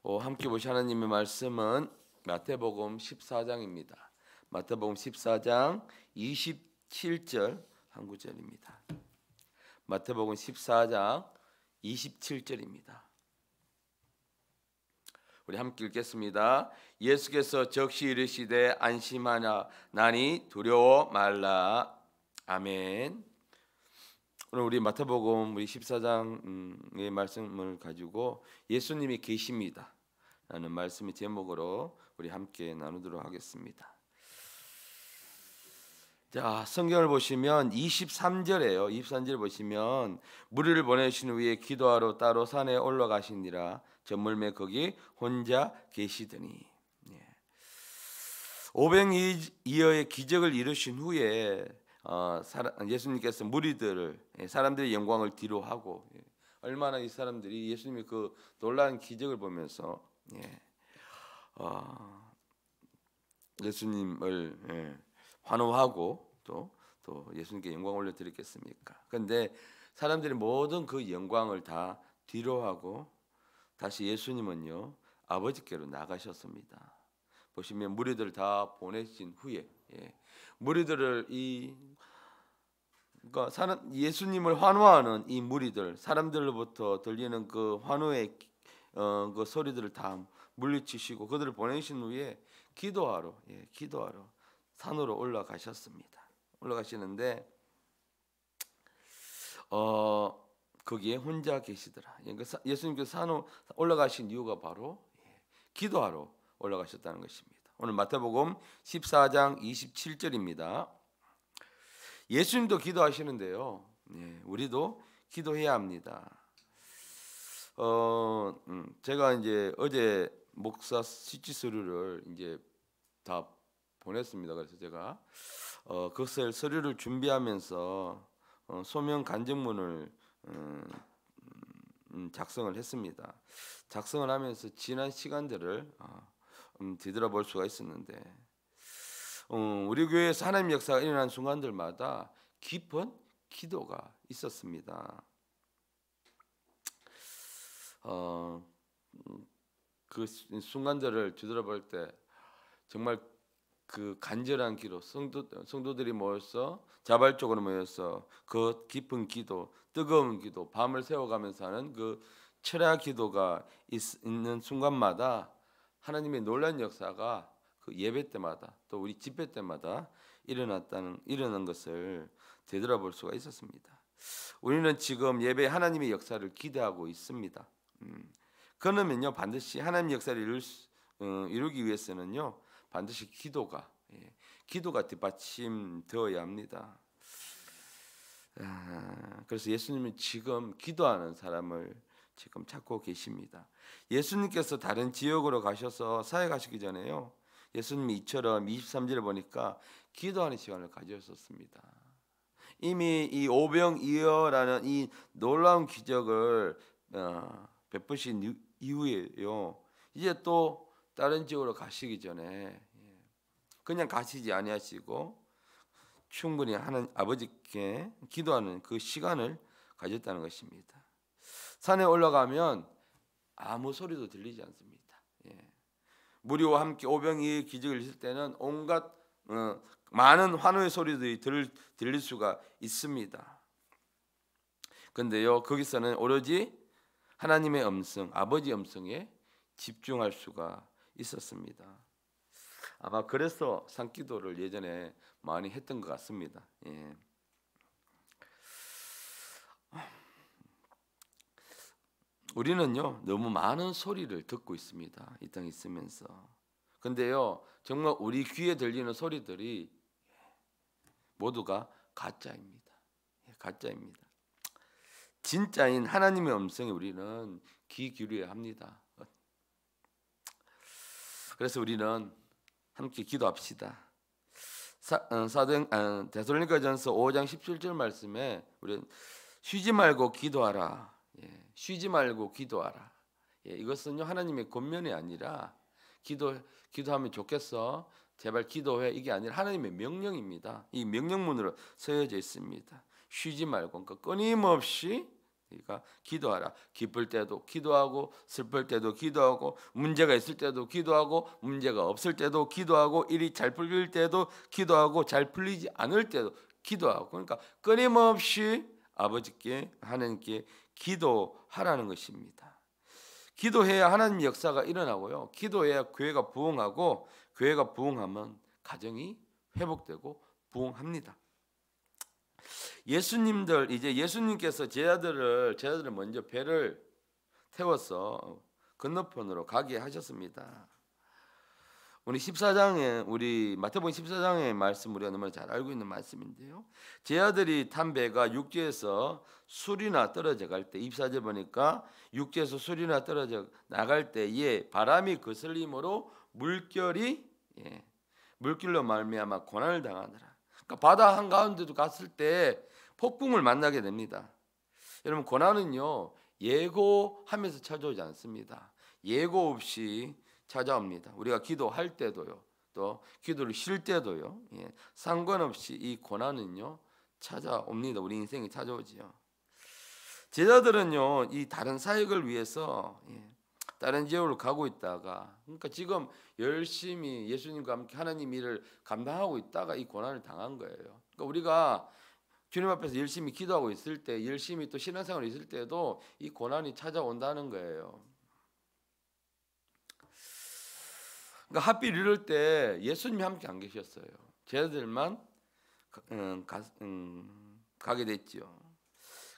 함께 보실 하나님의 말씀은 마태복음 14장입니다. 마태복음 14장 27절 한 구절입니다. 마태복음 14장 27절입니다. 우리 함께 읽겠습니다. 예수께서 적시 이르시되 안심하나 나니 두려워 말라. 아멘. 오늘 우리 마태복음 우리 14장의 말씀을 가지고 예수님이 계십니다 라는 말씀의 제목으로 우리 함께 나누도록 하겠습니다. 자, 성경을 보시면 23절에요. 23절 보시면 무리를 보내신 후에 기도하러 따로 산에 올라가시니라. 저물매 거기 혼자 계시더니 500여의 기적을 이루신 후에 예수님께서 무리들을 사람들의 영광을 뒤로 하고 얼마나 이 사람들이 예수님의 그 놀라운 기적을 보면서 예수님을 환호하고 또 예수님께 영광 올려드리겠습니까? 그런데 사람들이 모든 그 영광을 다 뒤로 하고 다시 예수님은요 아버지께로 나가셨습니다. 보시면 무리들을 다 보내신 후에 무리들을 그러니까 예수님을 환호하는 이 무리들, 사람들로부터 들리는 그 환호의 그 소리들을 다 물리치시고 그들을 보내신 후에 기도하러 산으로 올라가셨습니다. 올라가시는데 거기에 혼자 계시더라. 예수님께서 산으로 올라가신 이유가 바로 기도하러 올라가셨다는 것입니다. 오늘 마태복음 14장 27절입니다. 예수님도 기도하시는데요. 우리도 기도해야 합니다. 제가 이제 어제 목사 시치 서류를 이제 다 보냈습니다. 그래서 제가 그것을 서류를 준비하면서 소명 간증문을 작성을 했습니다. 작성을 하면서 지난 시간들을 뒤돌아볼 수가 있었는데 우리 교회에서 하나님 역사가 일어난 순간들마다 깊은 기도가 있었습니다. 그 순간들을 뒤돌아볼 때 정말 그 간절한 기도, 성도들이 모여서 자발적으로 모여서 그 깊은 기도, 뜨거운 기도, 밤을 새워가면서 하는 그 철야 기도가 있는 순간마다 하나님의 놀라운 역사가 그 예배 때마다 또 우리 집회 때마다 일어난 것을 되돌아볼 수가 있었습니다. 우리는 지금 예배 하나님의 역사를 기대하고 있습니다. 그러면요 반드시 하나님의 역사를 이루기 위해서는요 반드시 기도가 뒷받침되어야 합니다. 그래서 예수님은 지금 기도하는 사람을 지금 찾고 계십니다. 예수님께서 다른 지역으로 가셔서 사역하시기 전에요 예수님이 이처럼 23절에 보니까 기도하는 시간을 가지셨습니다. 이미 이 오병이어라는 이 놀라운 기적을 베푸신 이후에요 이제 또 다른 지역으로 가시기 전에 그냥 가시지 아니하시고 충분히 하는 아버지께 기도하는 그 시간을 가졌다는 것입니다. 산에 올라가면 아무 소리도 들리지 않습니다. 무리와 함께 오병이어의 기적을 있을 때는 온갖 많은 환호의 소리들이 들릴 수가 있습니다. 그런데요 거기서는 오로지 하나님의 음성, 아버지 음성에 집중할 수가 있었습니다. 아마 그래서 산기도를 예전에 많이 했던 것 같습니다. 우리는요 너무 많은 소리를 듣고 있습니다. 이 땅에 있으면서. 근데요 정말 우리 귀에 들리는 소리들이 모두가 가짜입니다. 가짜입니다. 진짜인 하나님의 음성에 우리는 귀 기울여야 합니다. 그래서 우리는 함께 기도합시다. 데살로니가전서 5장 17절 말씀에 우리는 쉬지 말고 기도하라. 쉬지 말고 기도하라. 이것은요 하나님의 권면이 아니라 기도하면 좋겠어. 제발 기도해. 이게 아니라 하나님의 명령입니다. 이 명령문으로 쓰여져 있습니다. 쉬지 말고 그러니까 끊임없이 그러니까 기도하라. 기쁠 때도 기도하고 슬플 때도 기도하고 문제가 있을 때도 기도하고 문제가 없을 때도 기도하고 일이 잘 풀릴 때도 기도하고 잘 풀리지 않을 때도 기도하고 그러니까 끊임없이 아버지께 하나님께 기도하라는 것입니다. 기도해야 하나님 역사가 일어나고요. 기도해야 교회가 부흥하고 교회가 부흥하면 가정이 회복되고 부흥합니다. 예수님께서 제자들을 먼저 배를 태워서 건너편으로 가게 하셨습니다. 우리 마태복음 14장의 말씀 우리가 너무 잘 알고 있는 말씀인데요. 제자들이 탄 배가 육지에서 술이나 떨어져 갈 때 24절 보니까 육지에서 술이나 떨어져 나갈 때에 바람이 거슬림으로 물길로 말미암아 고난을 당하더라. 그러니까 바다 한가운데도 갔을 때 폭풍을 만나게 됩니다. 여러분 고난은요 예고하면서 찾아오지 않습니다. 예고 없이 찾아옵니다. 우리가 기도할 때도요, 또 기도를 쉴 때도요, 상관없이 이 고난은요 찾아옵니다. 우리 인생에 찾아오지요. 제자들은요 이 다른 사역을 위해서 다른 지역으로 가고 있다가 그러니까 지금 열심히 예수님과 함께 하나님 일을 감당하고 있다가 이 고난을 당한 거예요. 그러니까 우리가 주님 앞에서 열심히 기도하고 있을 때 열심히 또 신앙생활이 있을 때도 이 고난이 찾아온다는 거예요. 그러니까 하필 이럴 때 예수님이 함께 안 계셨어요. 제자들만 가게 됐죠.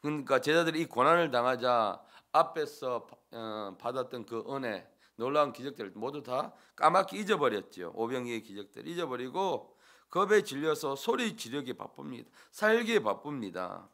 그러니까 제자들이 이 고난을 당하자 앞에서 받았던 그 은혜, 놀라운 기적들을 모두 다 까맣게 잊어버렸죠. 오병이의 기적들 잊어버리고 겁에 질려서 소리 지르기 바쁩니다. 살기에 바쁩니다.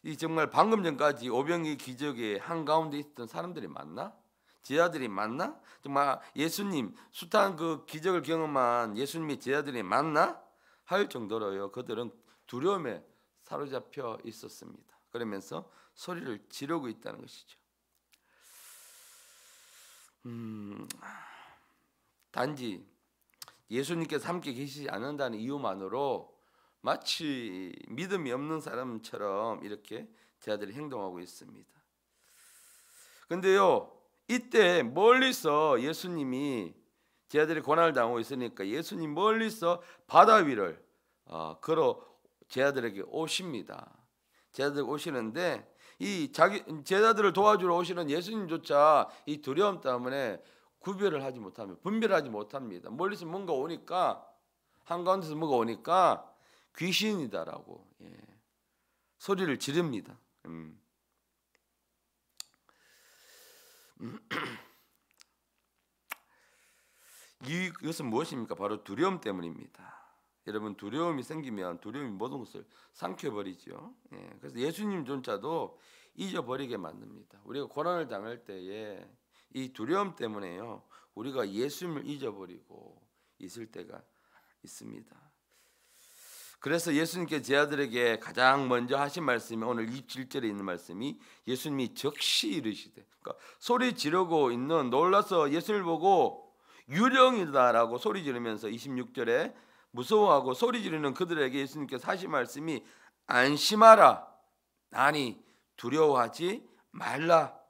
이 정말 방금 전까지 오병이의 기적의 한가운데 있었던 사람들이 맞나? 제자들이 맞나? 정말 예수님 숱한 그 기적을 경험한 예수님의 제자들이 맞나? 할 정도로요. 그들은 두려움에 사로잡혀 있었습니다. 그러면서 소리를 지르고 있다는 것이죠. 단지 예수님께서 함께 계시지 않는다는 이유만으로 마치 믿음이 없는 사람처럼 이렇게 제자들이 행동하고 있습니다. 근데요 이때 멀리서 예수님이 제자들이 고난을 당하고 있으니까 예수님 멀리서 바다 위를 걸어 제자들에게 오십니다. 제자들 오시는데 이 제자들을 도와주러 오시는 예수님조차 이 두려움 때문에 분별하지 못합니다. 멀리서 뭔가 오니까 한가운데서 뭔가 오니까 귀신이다라고 소리를 지릅니다. 이것은 무엇입니까? 바로 두려움 때문입니다. 여러분 두려움이 생기면 두려움이 모든 것을 삼켜버리죠. 그래서 예수님조차도 잊어버리게 만듭니다. 우리가 고난을 당할 때에 이 두려움 때문에요 우리가 예수님을 잊어버리고 있을 때가 있습니다. 그래서 예수님께 제자들에게 가장 먼저 하신 말씀이 오늘 27절에 있는 말씀이 예수님이 즉시 이르시되 그러니까 소리 지르고 있는 놀라서 예수님을 보고 유령이다라고 소리 지르면서 26절에 무서워하고 소리 지르는 그들에게 예수님께서 하신 말씀이 안심하라 나니 두려워하지 말라.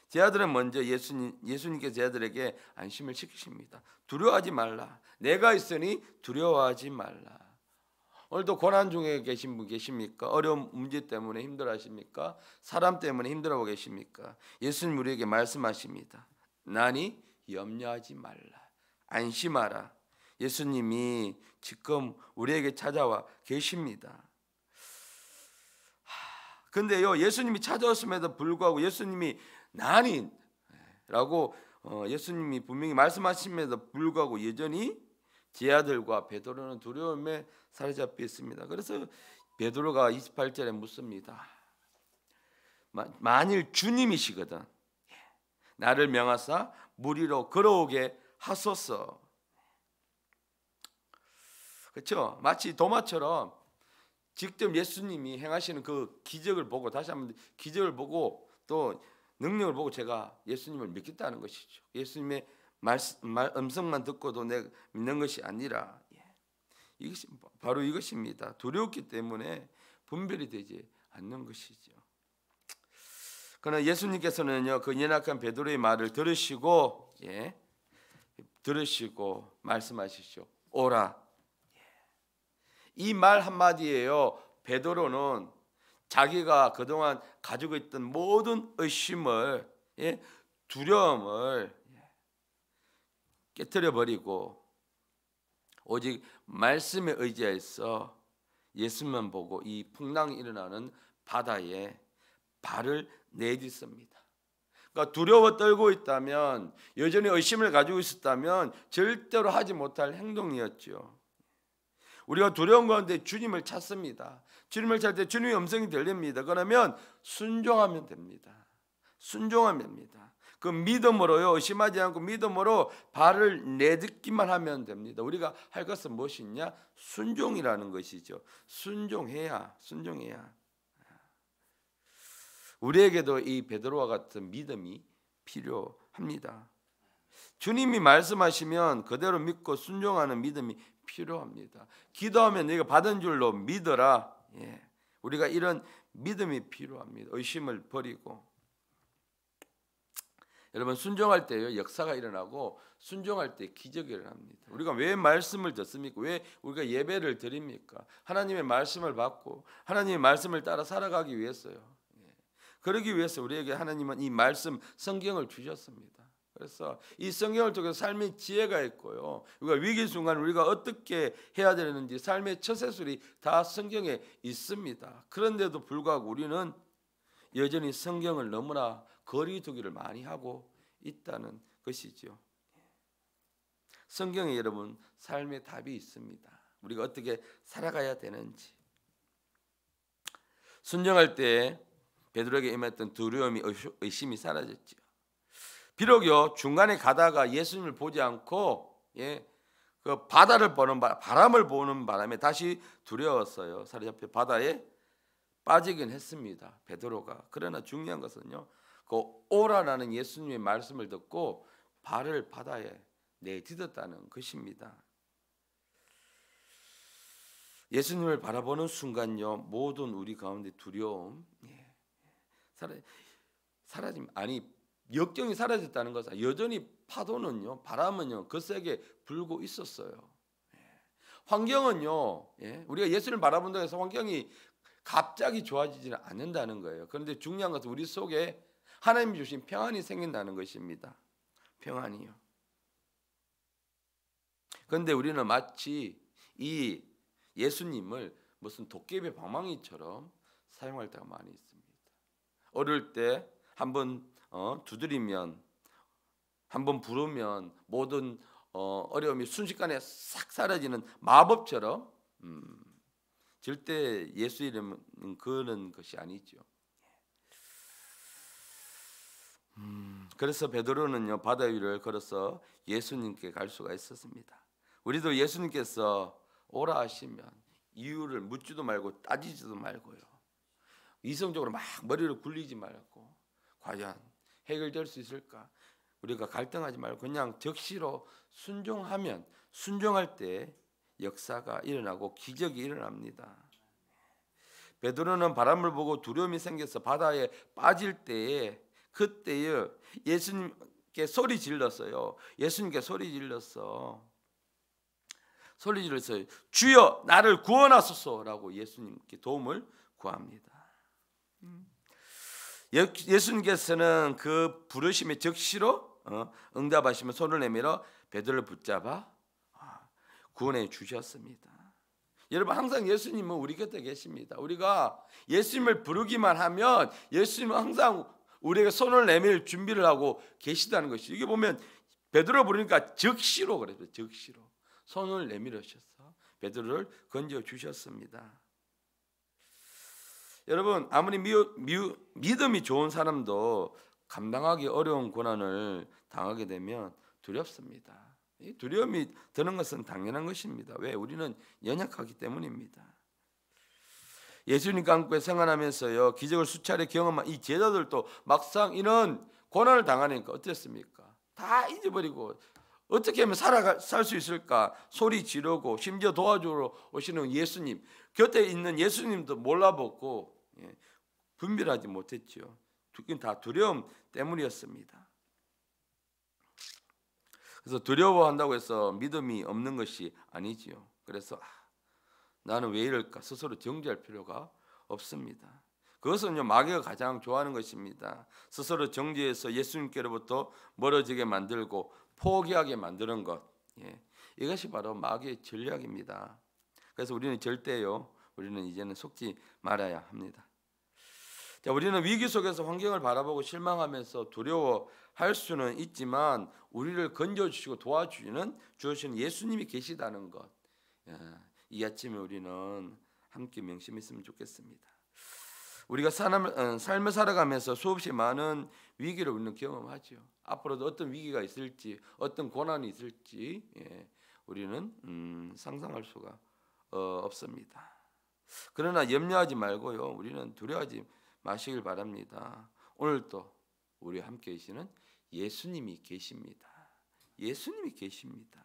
제자들은 먼저 예수님께서 제자들에게 안심을 시키십니다. 두려워하지 말라. 내가 있으니 두려워하지 말라. 오늘도 고난 중에 계신 분 계십니까? 어려운 문제 때문에 힘들어하십니까? 사람 때문에 힘들어하고 계십니까? 예수님 우리에게 말씀하십니다. 나니 염려하지 말라. 안심하라. 예수님이 지금 우리에게 찾아와 계십니다. 근데요 예수님이 찾아왔음에도 불구하고 예수님이 나니라고 예수님이 분명히 말씀하심에도 불구하고 여전히 제자들과 베드로는 두려움에 사로잡혀 있습니다. 그래서 베드로가 28절에 묻습니다. 만일 주님이시거든 나를 명하사 물 위로 걸어오게 하소서. 그렇죠? 마치 도마처럼 직접 예수님이 행하시는 그 기적을 보고 다시 한번 기적을 보고 또 능력을 보고 제가 예수님을 믿겠다는 것이죠. 예수님의 음성만 듣고도 내가 믿는 것이 아니라 이것이 바로 이것입니다. 두려웠기 때문에 분별이 되지 않는 것이죠. 그러나 예수님께서는요, 그 연약한 베드로의 말을 들으시고 말씀하시죠. 오라. 이 말 한마디에요, 베드로는 자기가 그동안 가지고 있던 모든 의심을, 두려움을 깨뜨려 버리고 오직 말씀에 의지해서 예수만 보고 이 풍랑이 일어나는 바다에 발을 내딛습니다. 그러니까 두려워 떨고 있다면, 여전히 의심을 가지고 있었다면 절대로 하지 못할 행동이었죠. 우리가 두려운 가운데 주님을 찾습니다. 주님을 찾을 때 주님의 음성이 들립니다. 그러면 순종하면 됩니다. 순종하면 됩니다. 그 믿음으로요, 의심하지 않고 믿음으로 발을 내딛기만 하면 됩니다. 우리가 할 것은 무엇이냐? 순종이라는 것이죠. 순종해야. 우리에게도 이 베드로와 같은 믿음이 필요합니다. 주님이 말씀하시면 그대로 믿고 순종하는 믿음이 필요합니다. 기도하면 네가 받은 줄로 믿어라. 우리가 이런 믿음이 필요합니다. 의심을 버리고. 여러분, 순종할 때요, 역사가 일어나고 순종할 때 기적이 일어납니다. 우리가 왜 말씀을 듣습니까? 왜 우리가 예배를 드립니까? 하나님의 말씀을 받고 하나님의 말씀을 따라 살아가기 위해서요. 그러기 위해서 우리에게 하나님은 이 말씀 성경을 주셨습니다. 그래서 이 성경을 통해서 삶의 지혜가 있고요, 우리가 위기 순간 우리가 어떻게 해야 되는지 삶의 처세술이 다 성경에 있습니다. 그런데도 불구하고 우리는 여전히 성경을 너무나 거리두기를 많이 하고 있다는 것이죠. 성경에 여러분 삶의 답이 있습니다. 우리가 어떻게 살아가야 되는지. 순종할 때 베드로에게 임했던 두려움이, 의심이 사라졌죠. 비록요 중간에 가다가 예수님을 보지 않고 그 바다를 보는 바람을 보는 바람에 다시 두려웠어요. 사로잡혀 바다에 빠지긴 했습니다, 베드로가. 그러나 중요한 것은요, 그 오라라는 예수님의 말씀을 듣고 발을 바다에 내딛었다는 것입니다. 예수님을 바라보는 순간요, 모든 우리 가운데 두려움 역경이 사라졌다는 것은, 여전히 파도는요, 바람은요 거세게 불고 있었어요. 환경은요, 우리가 예수님을 바라본다고 해서 환경이 갑자기 좋아지지는 않는다는 거예요. 그런데 중요한 것은 우리 속에 하나님이 주신 평안이 생긴다는 것입니다. 평안이요. 그런데 우리는 마치 이 예수님을 무슨 도깨비 방망이처럼 사용할 때가 많이 있습니다. 어릴 때 한번 두드리면, 한번 부르면 모든 어려움이 순식간에 싹 사라지는 마법처럼, 절대 예수 이름은 그런 것이 아니죠. 그래서 베드로는요, 바다 위를 걸어서 예수님께 갈 수가 있었습니다. 우리도 예수님께서 오라 하시면 이유를 묻지도 말고 따지지도 말고요, 이성적으로 막 머리를 굴리지 말고 과연 해결될 수 있을까, 우리가 갈등하지 말고 그냥 적시로 순종하면, 순종할 때 역사가 일어나고 기적이 일어납니다. 베드로는 바람을 보고 두려움이 생겨서 바다에 빠질 때에, 그때에 예수님께 소리 질렀어요. 예수님께 소리 질렀어요. 주여 나를 구원하소서라고 예수님께 도움을 구합니다. 예수님께서는 그 부르심에 적시로 응답하시며 손을 내밀어 베드로를 붙잡아 구원해 주셨습니다. 여러분, 항상 예수님은 우리 곁에 계십니다. 우리가 예수님을 부르기만 하면 예수님은 항상 우리에게 손을 내밀 준비를 하고 계시다는 것이, 이게 보면 베드로 부르니까 적시로 그래요. 적시로 손을 내밀으셔서 베드로를 건져 주셨습니다. 여러분, 아무리 믿음이 좋은 사람도 감당하기 어려운 고난을 당하게 되면 두렵습니다. 이 두려움이 드는 것은 당연한 것입니다. 왜? 우리는 연약하기 때문입니다. 예수님과 함께 생활하면서요, 기적을 수차례 경험한 이 제자들도 막상 이런 고난을 당하니까 어땠습니까? 다 잊어버리고 어떻게 하면 살 수 있을까 소리 지르고 심지어 도와주러 오시는 예수님, 곁에 있는 예수님도 몰라보고 분별하지 못했죠. 그건 다 두려움 때문이었습니다. 그래서 두려워한다고 해서 믿음이 없는 것이 아니지요. 그래서 나는 왜 이럴까 스스로 정죄할 필요가 없습니다. 그것은요 마귀가 가장 좋아하는 것입니다. 스스로 정죄해서 예수님께로부터 멀어지게 만들고 포기하게 만드는 것, 이것이 바로 마귀의 전략입니다. 그래서 우리는 절대요, 우리는 이제는 속지 말아야 합니다. 자, 우리는 위기 속에서 환경을 바라보고 실망하면서 두려워할 수는 있지만 우리를 건져주시고 도와주시는 예수님이 계시다는 것, 이 아침에 우리는 함께 명심했으면 좋겠습니다. 우리가 삶을 살아가면서 수없이 많은 위기를 우리는 경험하죠. 앞으로도 어떤 위기가 있을지, 어떤 고난이 있을지 우리는 상상할 수가 없습니다. 그러나 염려하지 말고요, 우리는 두려워하지 마시길 바랍니다. 오늘도 우리 함께 계시는 예수님이 계십니다. 예수님이 계십니다.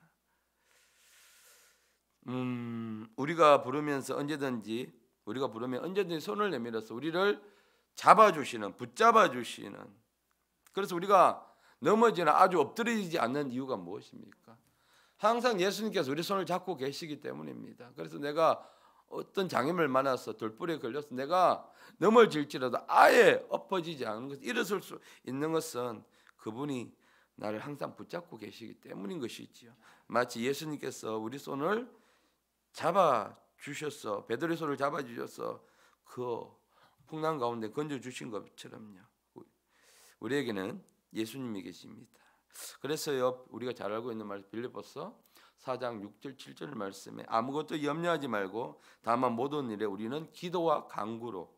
우리가 부르면 언제든지 손을 내밀어서 우리를 잡아주시는, 붙잡아주시는. 그래서 우리가 넘어지나 아주 엎드리지 않는 이유가 무엇입니까? 항상 예수님께서 우리 손을 잡고 계시기 때문입니다. 그래서 내가 어떤 장애물 만나서 돌불에 걸려서 내가 넘어질지라도 아예 엎어지지 않는 것, 일어설 수 있는 것은 그분이 나를 항상 붙잡고 계시기 때문인 것이지요. 마치 예수님께서 우리 손을 잡아주셔서, 베드로의 손을 잡아주셔서 그 풍랑 가운데 건져주신 것처럼요, 우리에게는 예수님이 계십니다. 그래서요 우리가 잘 알고 있는 말, 빌립보서 4장 6절 7절 말씀에 아무것도 염려하지 말고 다만 모든 일에 우리는 기도와 간구로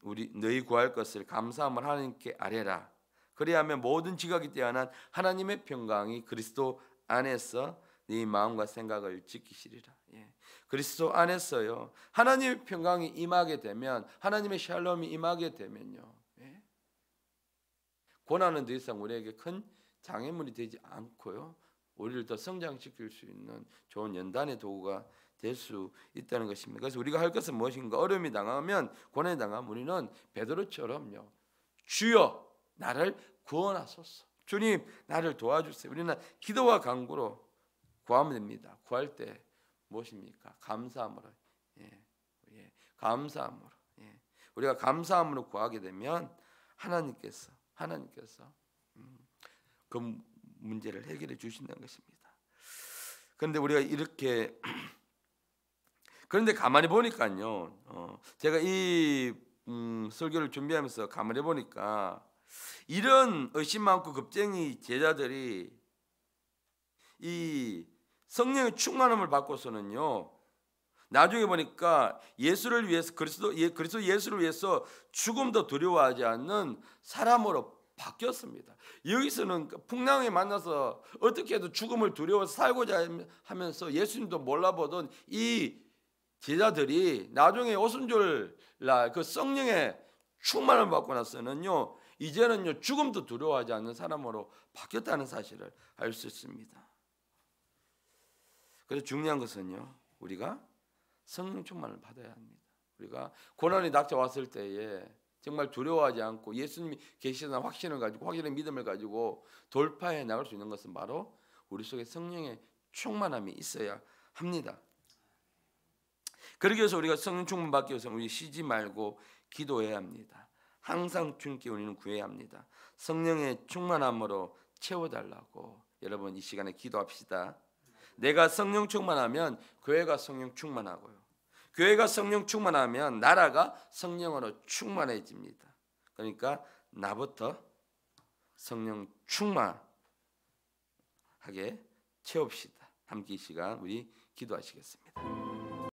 우리 너희 구할 것을 감사함을 하나님께 아뢰라. 그리하면 모든 지각이 뛰어난 하나님의 평강이 그리스도 안에서 네 마음과 생각을 지키시리라. 그리스도 안에서요 하나님의 평강이 임하게 되면, 하나님의 샬롬이 임하게 되면요, 고난은 더 이상 우리에게 큰 장애물이 되지 않고요, 우리를 더 성장시킬 수 있는 좋은 연단의 도구가 될 수 있다는 것입니다. 그래서 우리가 할 것은 무엇인가? 어려움이 당하면, 고난이 당하면 우리는 베드로처럼요, 주여 나를 구원하소서, 주님 나를 도와주세요. 우리는 기도와 간구로 구하면 됩니다. 구할 때 무엇입니까? 감사함으로. 감사함으로. 우리가 감사함으로 구하게 되면 하나님께서 그 문제를 해결해 주신다는 것입니다. 그런데 우리가 이렇게 그런데 가만히 보니까요, 제가 이 설교를 준비하면서 가만히 보니까 이런 의심 많고 겁쟁이 제자들이 이 성령의 충만함을 받고서는요, 나중에 보니까 예수를 위해서 그리스도 예수를 위해서 죽음도 두려워하지 않는 사람으로 바뀌었습니다. 여기서는 풍랑에 만나서 어떻게 해도 죽음을 두려워서 살고자 하면서 예수님도 몰라보던 이 제자들이 나중에 오순절날 그 성령의 충만을 받고 나서는요, 이제는요 죽음도 두려워하지 않는 사람으로 바뀌었다는 사실을 알 수 있습니다. 그래서 중요한 것은요, 우리가 성령 충만을 받아야 합니다. 우리가 고난이 닥쳐왔을 때에 정말 두려워하지 않고 예수님이 계시다는 확신을 가지고, 확신의 믿음을 가지고 돌파해 나갈 수 있는 것은 바로 우리 속에 성령의 충만함이 있어야 합니다. 그러기 위해서 우리가 성령 충만 받기 위해서 우리 쉬지 말고 기도해야 합니다. 항상 주님께 우리는 구해야 합니다. 성령의 충만함으로 채워달라고 여러분 이 시간에 기도합시다. 내가 성령 충만하면 교회가 성령 충만하고요, 교회가 성령 충만하면 나라가 성령으로 충만해집니다. 그러니까 나부터 성령 충만하게 채웁시다. 함께 이 시간 우리 기도하시겠습니다.